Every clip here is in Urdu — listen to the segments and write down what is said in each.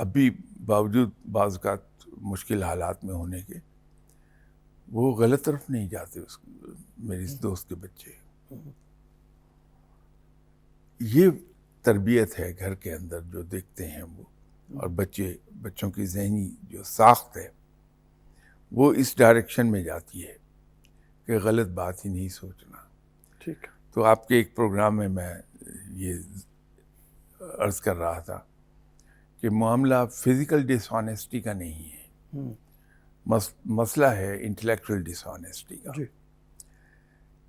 اب بھی باوجود بعض اوقات مشکل حالات میں ہونے کے وہ غلط طرف نہیں جاتے. میری اس دوست کے بچے یہ تربیت ہے گھر کے اندر جو دیکھتے ہیں وہ, اور بچوں کی ذہنی جو ساخت ہے وہ اس ڈائریکشن میں جاتی ہے کہ غلط بات ہی نہیں سوچنا. ٹھیک. تو آپ کے ایک پروگرام میں یہ عرض کر رہا تھا کہ معاملہ فزیکل ڈس آنیسٹی کا نہیں ہے, مسئلہ ہے انٹلیکچوئل ڈس آنیسٹی کا. جی.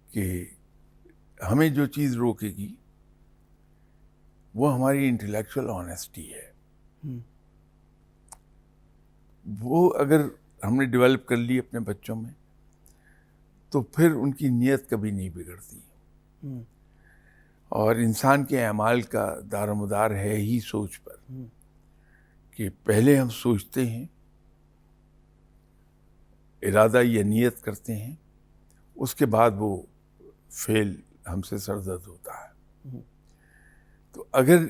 کہ ہمیں جو چیز روکے گی وہ ہماری انٹلیکچوئل آنیسٹی ہے. وہ اگر ہم نے ڈیولپ کر لی اپنے بچوں میں تو پھر ان کی نیت کبھی نہیں بگڑتی. اور انسان کے اعمال کا دار و مدار ہے ہی سوچ پر, کہ پہلے ہم سوچتے ہیں, ارادہ یا نیت کرتے ہیں, اس کے بعد وہ فعل ہم سے سرزد ہوتا ہے. تو اگر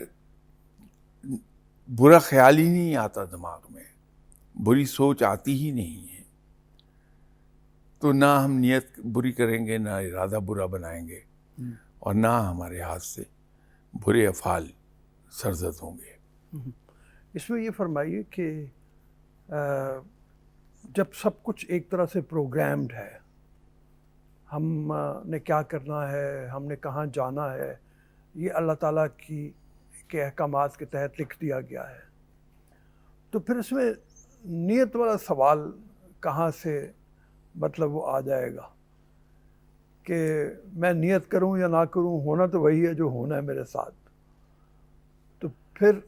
برا خیال ہی نہیں آتا دماغ میں, بری سوچ آتی ہی نہیں ہے, تو نہ ہم نیت بری کریں گے, نہ ارادہ برا بنائیں گے, اور نہ ہمارے ہاتھ سے برے افعال سرزد ہوں گے. اس میں یہ فرمائیے کہ جب سب کچھ ایک طرح سے پروگرامڈ ہے, ہم نے کیا کرنا ہے, ہم نے کہاں جانا ہے, یہ اللہ تعالیٰ کے احکامات کے تحت لکھ دیا گیا ہے, تو پھر اس میں نیت والا سوال کہاں سے مطلب وہ آ جائے گا کہ میں نیت کروں یا نہ کروں, ہونا تو وہی ہے جو ہونا ہے میرے ساتھ. تو پھر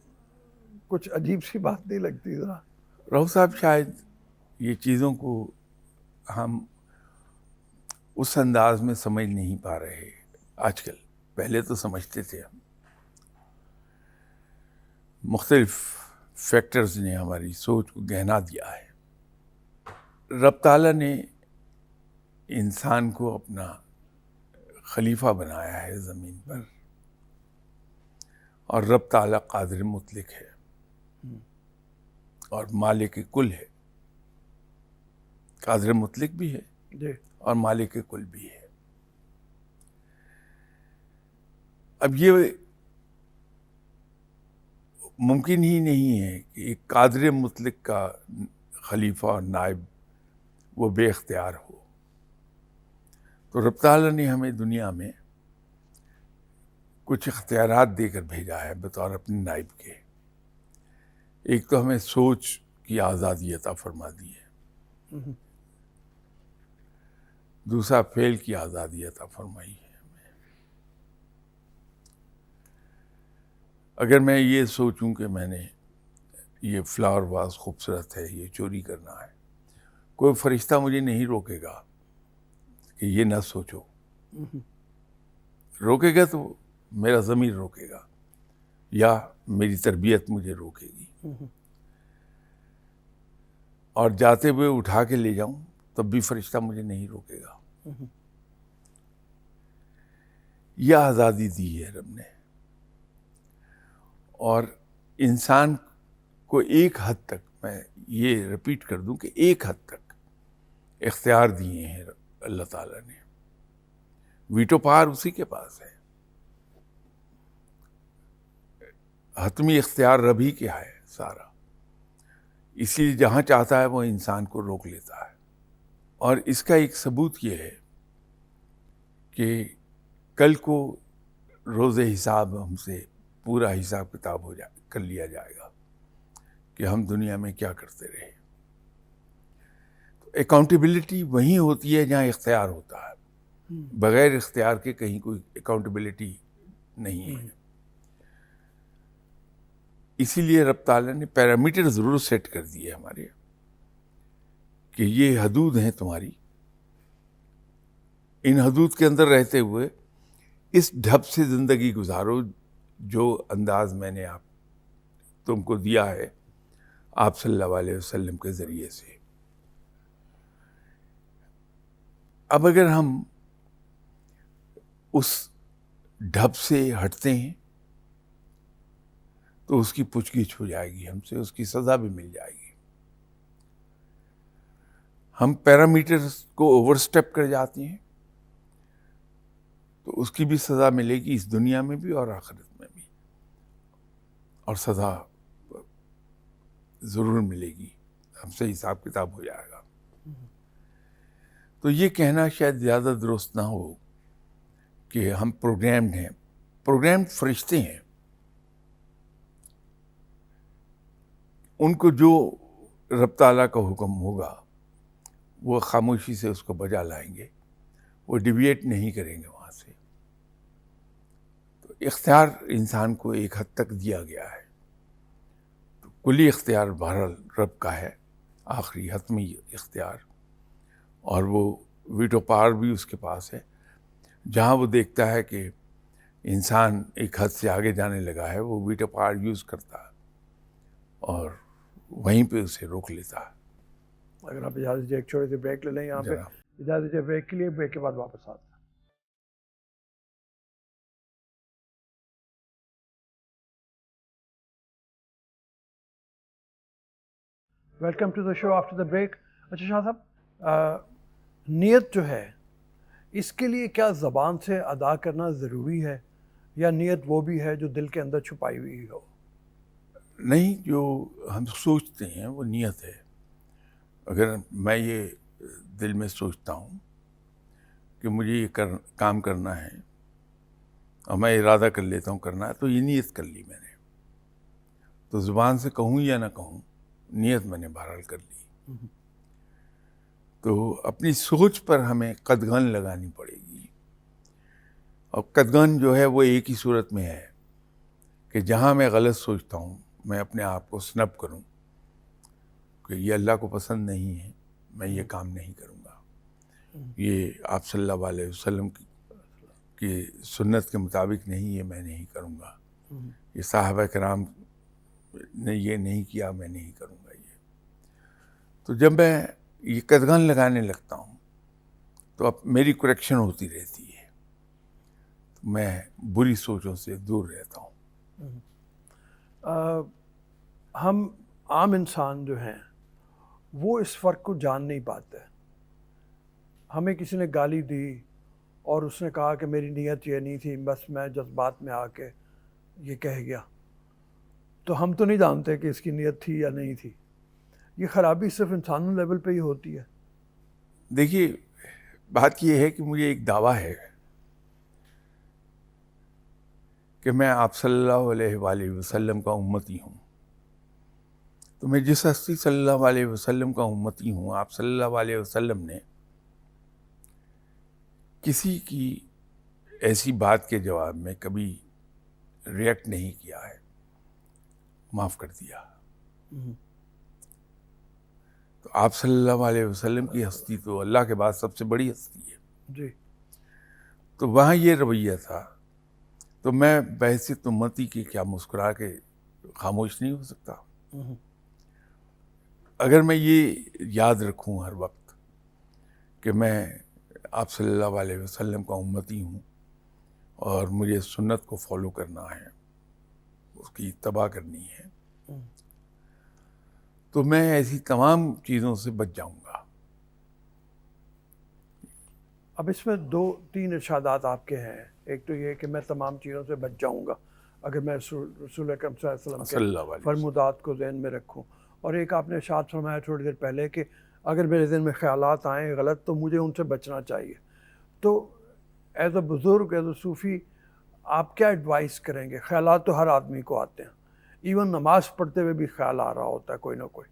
کچھ عجیب سی بات نہیں لگتی ذرا؟ رؤف صاحب, شاید یہ چیزوں کو ہم اس انداز میں سمجھ نہیں پا رہے آج کل. پہلے تو سمجھتے تھے ہم. مختلف فیکٹرز نے ہماری سوچ کو گہنا دیا ہے. رب تعالیٰ نے انسان کو اپنا خلیفہ بنایا ہے زمین پر, اور رب تعالیٰ قادر مطلق ہے اور مالک کل ہے. قادر مطلق بھی ہے جی, اور مالک کل بھی ہے. اب یہ ممکن ہی نہیں ہے کہ ایک قادر مطلق کا خلیفہ اور نائب وہ بے اختیار ہو. تو رب تعالیٰ نے ہمیں دنیا میں کچھ اختیارات دے کر بھیجا ہے بطور اپنے نائب کے. ایک تو ہمیں سوچ کی آزادی عطا فرما دی ہے, دوسرا فعل کی آزادی عطا فرمائی ہے ہمیں. اگر میں یہ سوچوں کہ میں نے یہ فلاور واز خوبصورت ہے, یہ چوری کرنا ہے, کوئی فرشتہ مجھے نہیں روکے گا کہ یہ نہ سوچو. روکے گا تو میرا ضمیر روکے گا یا میری تربیت مجھے روکے گی, اور جاتے ہوئے اٹھا کے لے جاؤں تب بھی فرشتہ مجھے نہیں روکے گا. یہ آزادی دی ہے رب نے, اور انسان کو ایک حد تک, میں یہ رپیٹ کر دوں کہ ایک حد تک اختیار دیے ہیں اللہ تعالیٰ نے. ویٹو پاور اسی کے پاس ہے, حتمی اختیار رب ہی کیا ہے سارا. اسی لیے جہاں چاہتا ہے وہ انسان کو روک لیتا ہے. اور اس کا ایک ثبوت یہ ہے کہ کل کو روز حساب ہم سے پورا حساب کتاب کر لیا جائے گا کہ ہم دنیا میں کیا کرتے رہے. تو اکاؤنٹیبلٹی وہیں ہوتی ہے جہاں اختیار ہوتا ہے. بغیر اختیار کے کہیں کوئی اکاؤنٹیبلٹی نہیں ہے. اسی لیے رب تعالیٰ نے پیرامیٹر ضرور سیٹ کر دیے ہمارے کہ یہ حدود ہیں تمہاری, ان حدود کے اندر رہتے ہوئے اس ڈھب سے زندگی گزارو جو انداز میں نے تم کو دیا ہے آپ صلی اللہ علیہ وسلم کے ذریعے سے. اب اگر ہم اس ڈھب سے ہٹتے ہیں تو اس کی پوچھ گچھ ہو جائے گی ہم سے، اس کی سزا بھی مل جائے گی. ہم پیرامیٹرز کو اوور سٹیپ کر جاتے ہیں تو اس کی بھی سزا ملے گی، اس دنیا میں بھی اور آخرت میں بھی، اور سزا ضرور ملے گی، ہم سے حساب کتاب ہو جائے گا. تو یہ کہنا شاید زیادہ درست نہ ہو کہ ہم پروگرامڈ ہیں. پروگرامڈ فرشتے ہیں، ان کو جو رب تعالیٰ کا حکم ہوگا وہ خاموشی سے اس کو بجا لائیں گے، وہ ڈیویٹ نہیں کریں گے وہاں سے. تو اختیار انسان کو ایک حد تک دیا گیا ہے، تو کلی اختیار بہرحال رب کا ہے، آخری حتمی اختیار، اور وہ ویٹو پاور بھی اس کے پاس ہے. جہاں وہ دیکھتا ہے کہ انسان ایک حد سے آگے جانے لگا ہے، وہ ویٹو پاور یوز کرتا ہے اور وہیں پہ اسے روک لیتا ہے. اگر آپ اجازت دیجیے ایک چھوٹی سی بریک لے لیں یہاں پہ. اجازت دیجیے بریک کے لیے، بریک کے بعد واپس آتے ہیں. Welcome to the show after the break. اچھا شاہ صاحب، نیت جو ہے اس کے لیے کیا زبان سے ادا کرنا ضروری ہے، یا نیت وہ بھی ہے جو دل کے اندر چھپائی ہوئی ہو؟ نہیں، جو ہم سوچتے ہیں وہ نیت ہے. اگر میں یہ دل میں سوچتا ہوں کہ مجھے یہ کام کرنا ہے اور میں ارادہ کر لیتا ہوں کرنا ہے، تو یہ نیت کر لی میں نے. تو زبان سے کہوں یا نہ کہوں، نیت میں نے بہرحال کر لی. تو اپنی سوچ پر ہمیں قدغن لگانی پڑے گی، اور قدغن جو ہے وہ ایک ہی صورت میں ہے کہ جہاں میں غلط سوچتا ہوں میں اپنے آپ کو سنپ کروں کہ یہ اللہ کو پسند نہیں ہے، میں یہ کام نہیں کروں گا، یہ آپ صلی اللہ علیہ وسلم کی سنت کے مطابق نہیں ہے، میں نہیں کروں گا، یہ صحابہ کرام نے یہ نہیں کیا، میں نہیں کروں گا. یہ تو جب میں یہ قدغن لگانے لگتا ہوں تو اب میری کریکشن ہوتی رہتی ہے، تو میں بری سوچوں سے دور رہتا ہوں. ہم عام انسان جو ہیں وہ اس فرق کو جان نہیں پاتے. ہمیں کسی نے گالی دی اور اس نے کہا کہ میری نیت یہ نہیں تھی، بس میں جذبات میں آ کے یہ کہہ گیا، تو ہم تو نہیں جانتے کہ اس کی نیت تھی یا نہیں تھی. یہ خرابی صرف انسانوں لیول پہ ہی ہوتی ہے. دیکھیے، بات یہ ہے کہ مجھے ایک دعویٰ ہے کہ میں آپ صلی اللہ علیہ وآلہ وسلم کا امتی ہوں. تو میں جس ہستی صلی اللہ علیہ وسلم کا امتی ہوں، آپ صلی اللہ علیہ وسلم نے کسی کی ایسی بات کے جواب میں کبھی ریئیکٹ نہیں کیا ہے، معاف کر دیا. تو آپ صلی اللہ علیہ وسلم کی ہستی تو اللہ کے بعد سب سے بڑی ہستی ہے جی. تو وہاں یہ رویہ تھا، تو میں بحیثیت امتی کی کیا مسکرا کے خاموش نہیں ہو سکتا؟ اگر میں یہ یاد رکھوں ہر وقت کہ میں آپ صلی اللہ علیہ وسلم کا امتی ہوں اور مجھے سنت کو فالو کرنا ہے، اس کی اتباع کرنی ہے، تو میں ایسی تمام چیزوں سے بچ جاؤں گا. اب اس میں 2-3 ارشادات آپ کے ہیں. ایک تو یہ کہ میں تمام چیزوں سے بچ جاؤں گا اگر میں رسول اکرم صلی اللہ علیہ وسلم کے فرمودات کو ذہن میں رکھوں. اور ایک آپ نے ارشاد فرمایا تھوڑی دیر پہلے کہ اگر میرے ذہن میں خیالات آئیں غلط تو مجھے ان سے بچنا چاہیے. تو ایز اے بزرگ، ایز اے صوفی، آپ کیا ایڈوائز کریں گے؟ خیالات تو ہر آدمی کو آتے ہیں، ایون نماز پڑھتے ہوئے بھی خیال آ رہا ہوتا ہے کوئی نہ کوئی،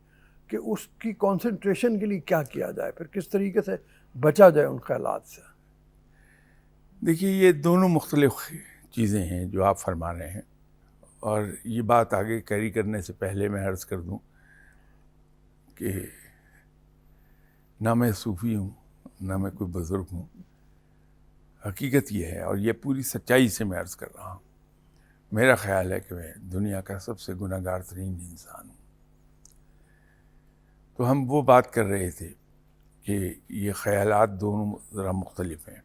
کہ اس کی کنسنٹریشن کے لیے کیا کیا جائے، پھر کس طریقے سے بچا جائے ان خیالات سے؟ دیکھیے، یہ دونوں مختلف چیزیں ہیں جو آپ فرما رہے ہیں، اور یہ بات آگے کیری کرنے سے پہلے میں عرض کر دوں کہ نہ میں صوفی ہوں نہ میں کوئی بزرگ ہوں. حقیقت یہ ہے، اور یہ پوری سچائی سے میں عرض کر رہا ہوں، میرا خیال ہے کہ میں دنیا کا سب سے گناہ گار ترین انسان ہوں. تو ہم وہ بات کر رہے تھے کہ یہ خیالات دونوں ذرا مختلف ہیں.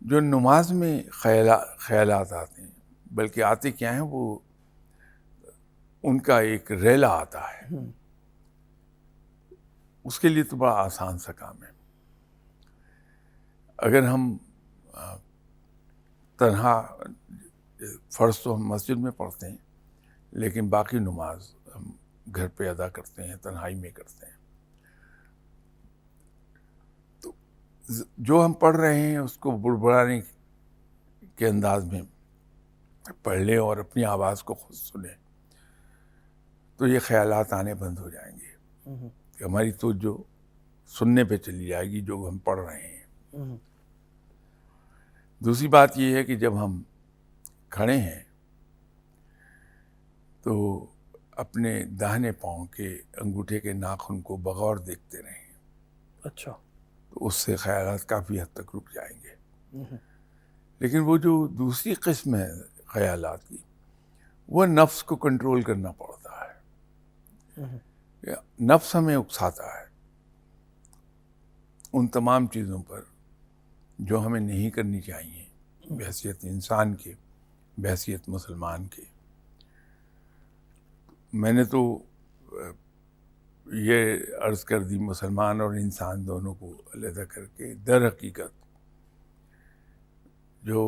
جو نماز میں خیالات آتے ہیں بلکہ آتے کیا ہیں، وہ ان کا ایک ریلا آتا ہے. اس کے لیے تو بڑا آسان سا کام ہے. اگر ہم تنہا، فرض تو ہم مسجد میں پڑھتے ہیں، لیکن باقی نماز ہم گھر پہ ادا کرتے ہیں، تنہائی میں کرتے ہیں. تو جو ہم پڑھ رہے ہیں اس کو بڑبڑانے کے انداز میں پڑھ لیں اور اپنی آواز کو خود سنیں، تو یہ خیالات آنے بند ہو جائیں گے کہ ہماری توجہ سننے پہ چلی جائے گی جو ہم پڑھ رہے ہیں. دوسری بات یہ ہے کہ جب ہم کھڑے ہیں تو اپنے داہنے پاؤں کے انگوٹھے کے ناخن کو بغور دیکھتے رہیں. اچھا. تو اس سے خیالات کافی حد تک رک جائیں گے. لیکن وہ جو دوسری قسم ہے خیالات کی، وہ نفس کو کنٹرول کرنا پڑتا ہے. نفس ہمیں اکساتا ہے ان تمام چیزوں پر جو ہمیں نہیں کرنی چاہیے بحیثیت انسان کے، بحیثیت مسلمان کے. میں نے تو یہ عرض کر دی مسلمان اور انسان دونوں کو علیحدہ کر کے، در حقیقت جو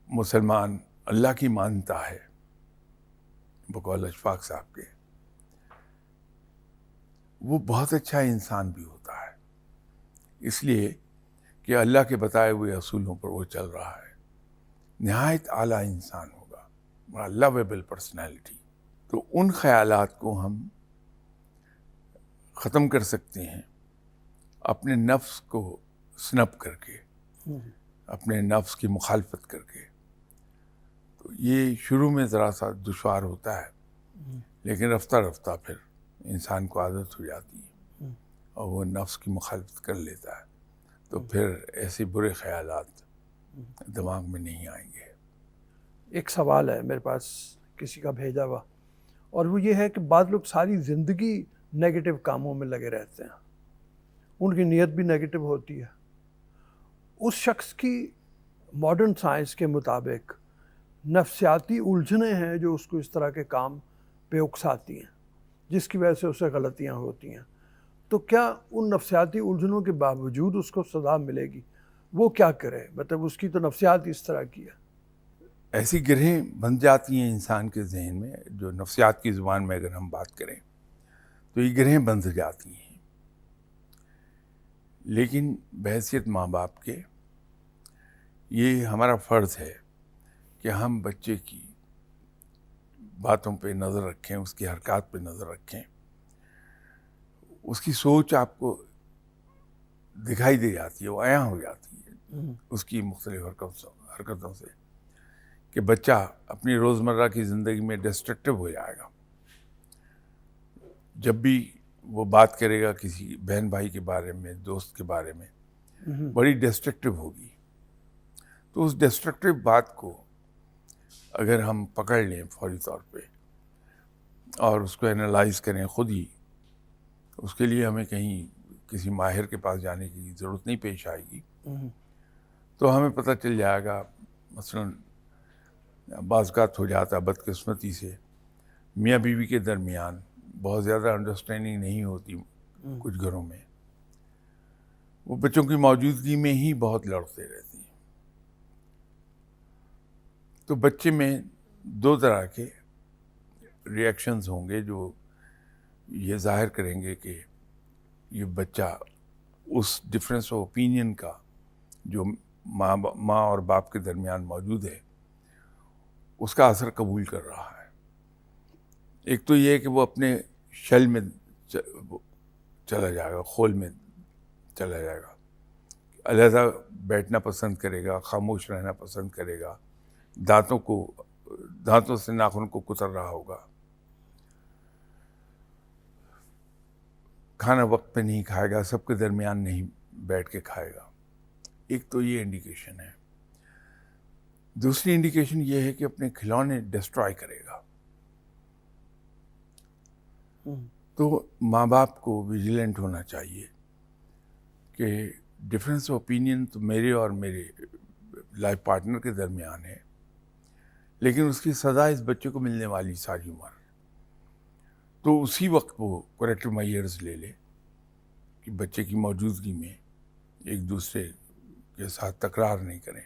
مسلمان اللہ کی مانتا ہے بقول اشفاق صاحب کے، وہ بہت اچھا انسان بھی ہوتا ہے، اس لیے کہ اللہ کے بتائے ہوئے اصولوں پر وہ چل رہا ہے. نہایت اعلیٰ انسان ہوگا، بڑا لویبل پرسنالٹی. تو ان خیالات کو ہم ختم کر سکتے ہیں اپنے نفس کو سنپ کر کے، اپنے نفس کی مخالفت کر کے. تو یہ شروع میں ذرا سا دشوار ہوتا ہے، لیکن رفتہ رفتہ پھر انسان کو عادت ہو جاتی ہے اور وہ نفس کی مخالفت کر لیتا ہے. تو پھر ایسے برے خیالات دماغ میں نہیں آئیں گے. ایک سوال ہے میرے پاس کسی کا بھیجا ہوا، اور وہ یہ ہے کہ بعض لوگ ساری زندگی نیگیٹو کاموں میں لگے رہتے ہیں، ان کی نیت بھی نیگیٹو ہوتی ہے. اس شخص کی ماڈرن سائنس کے مطابق نفسیاتی الجھنیں ہیں جو اس کو اس طرح کے کام پہ اکساتی ہیں، جس کی وجہ سے اسے غلطیاں ہوتی ہیں. تو کیا ان نفسیاتی الجھنوں کے باوجود اس کو سزا ملے گی؟ وہ کیا کرے؟ مطلب اس کی تو نفسیات اس طرح کی ہے. ایسی گرہیں بن جاتی ہیں انسان کے ذہن میں، جو نفسیات کی زبان میں اگر ہم بات کریں تو یہ گرہیں بند جاتی ہیں. لیکن بحیثیت ماں باپ کے یہ ہمارا فرض ہے کہ ہم بچے کی باتوں پہ نظر رکھیں، اس کی حرکات پہ نظر رکھیں. اس کی سوچ آپ کو دکھائی دے جاتی ہے، وہ عیاں ہو جاتی ہے اس کی مختلف حرکتوں سے، کہ بچہ اپنی روزمرہ کی زندگی میں ڈسٹرکٹیو ہو جائے گا. جب بھی وہ بات کرے گا کسی بہن بھائی کے بارے میں، دوست کے بارے میں، بڑی ڈسٹرکٹیو ہوگی. تو اس ڈسٹرکٹیو بات کو اگر ہم پکڑ لیں فوری طور پہ اور اس کو انالائز کریں خود ہی، اس کے لیے ہمیں کہیں کسی ماہر کے پاس جانے کی ضرورت نہیں پیش آئے گی. تو ہمیں پتہ چل جائے گا. مثلاً بعض اوقات ہو جاتا بدقسمتی سے میاں بیوی کے درمیان بہت زیادہ انڈرسٹینڈنگ نہیں ہوتی کچھ گھروں میں، وہ بچوں کی موجودگی میں ہی بہت لڑتے رہتی ہیں. تو بچے میں دو طرح کے ری ایکشنز ہوں گے جو یہ ظاہر کریں گے کہ یہ بچہ اس ڈفرینس آف اوپینین کا جو ماں اور باپ کے درمیان موجود ہے اس کا اثر قبول کر رہا ہے. ایک تو یہ ہے کہ وہ اپنے شل میں چلا جائے گا، خول میں چلا جائے گا، علیحدہ بیٹھنا پسند کرے گا، خاموش رہنا پسند کرے گا، دانتوں سے ناخن کو کتر رہا ہوگا، کھانا وقت پہ نہیں کھائے گا، سب کے درمیان نہیں بیٹھ کے کھائے گا. ایک تو یہ انڈیکیشن ہے. دوسری انڈیکیشن یہ ہے کہ اپنے کھلونے ڈسٹرائے کرے گا. تو ماں باپ کو ویجیلنٹ ہونا چاہیے کہ ڈفرینس آف اوپینین تو میرے اور میرے لائف پارٹنر کے درمیان ہے، لیکن اس کی سزا اس بچے کو ملنے والی ساری عمر. تو اسی وقت وہ کریکٹر میئرز لے لے کہ بچے کی موجودگی میں ایک دوسرے کے ساتھ تکرار نہیں کریں،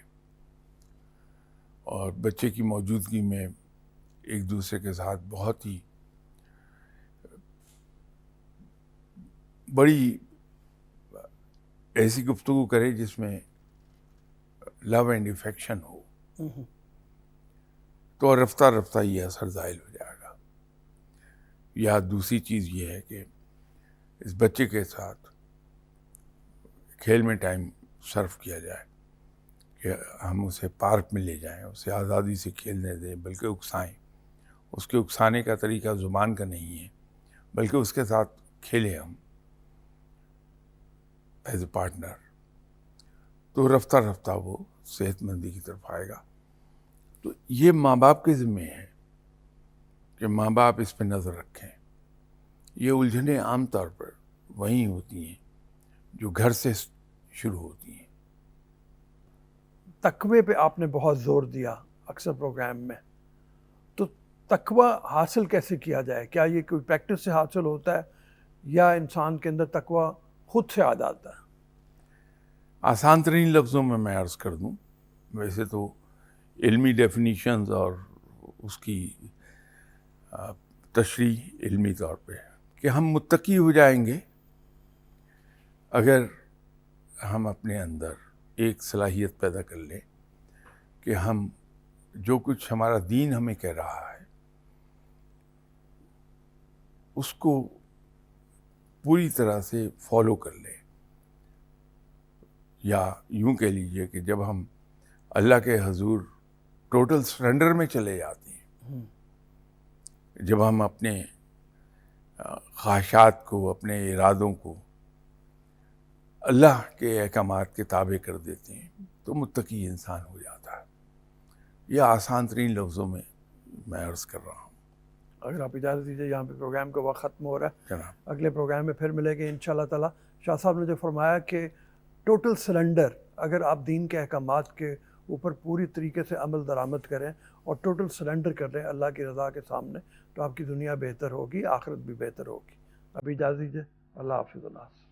اور بچے کی موجودگی میں ایک دوسرے کے ساتھ بہت ہی بڑی ایسی گفتگو کرے جس میں لو اینڈ افیکشن ہو. تو رفتہ رفتہ یہ اثر زائل ہو جائے گا. یا دوسری چیز یہ ہے کہ اس بچے کے ساتھ کھیل میں ٹائم صرف کیا جائے، کہ ہم اسے پارک میں لے جائیں، اسے آزادی سے کھیلنے دیں، بلکہ اکسائیں. اس کے اکسانے کا طریقہ زبان کا نہیں ہے، بلکہ اس کے ساتھ کھیلیں ہم ایز اے پارٹنر. تو رفتہ رفتہ وہ صحت مندی کی طرف آئے گا. تو یہ ماں باپ کے ذمے ہے کہ ماں باپ اس پہ نظر رکھیں. یہ الجھنیں عام طور پر وہیں ہوتی ہیں جو گھر سے شروع ہوتی ہیں. تقوی پہ آپ نے بہت زور دیا اکثر پروگرام میں. تو تقوی حاصل کیسے کیا جائے؟ کیا یہ کوئی پریکٹس سے حاصل ہوتا ہے یا انسان کے اندر تقوی خود سے آ جاتا ہے؟ آسان ترین لفظوں میں عرض کر دوں، ویسے تو علمی ڈیفینیشنز اور اس کی تشریح علمی طور پہ کہ ہم متقی ہو جائیں گے اگر ہم اپنے اندر ایک صلاحیت پیدا کر لیں کہ ہم جو کچھ ہمارا دین ہمیں کہہ رہا ہے اس کو پوری طرح سے فالو کر لیں. یا یوں کہہ لیجئے کہ جب ہم اللہ کے حضور ٹوٹل سرنڈر میں چلے جاتے ہیں، جب ہم اپنے خواہشات کو، اپنے ارادوں کو اللہ کے احکامات کے تابع کر دیتے ہیں، تو متقی انسان ہو جاتا ہے. یہ آسان ترین لفظوں میں عرض کر رہا ہوں. اگر آپ اجازت دیجیے، یہاں پہ پروگرام کا وقت ختم ہو رہا ہے. جناب، اگلے پروگرام میں پھر ملیں گے انشاءاللہ تعالیٰ. شاہ صاحب نے جو فرمایا کہ ٹوٹل سرنڈر، اگر آپ دین کے احکامات کے اوپر پوری طریقے سے عمل درآمد کریں اور ٹوٹل سرنڈر کر لیں اللہ کی رضا کے سامنے، تو آپ کی دنیا بہتر ہوگی، آخرت بھی بہتر ہوگی. ابھی اجازت دیجیے. اللہ حافظ. اللہ حافظ.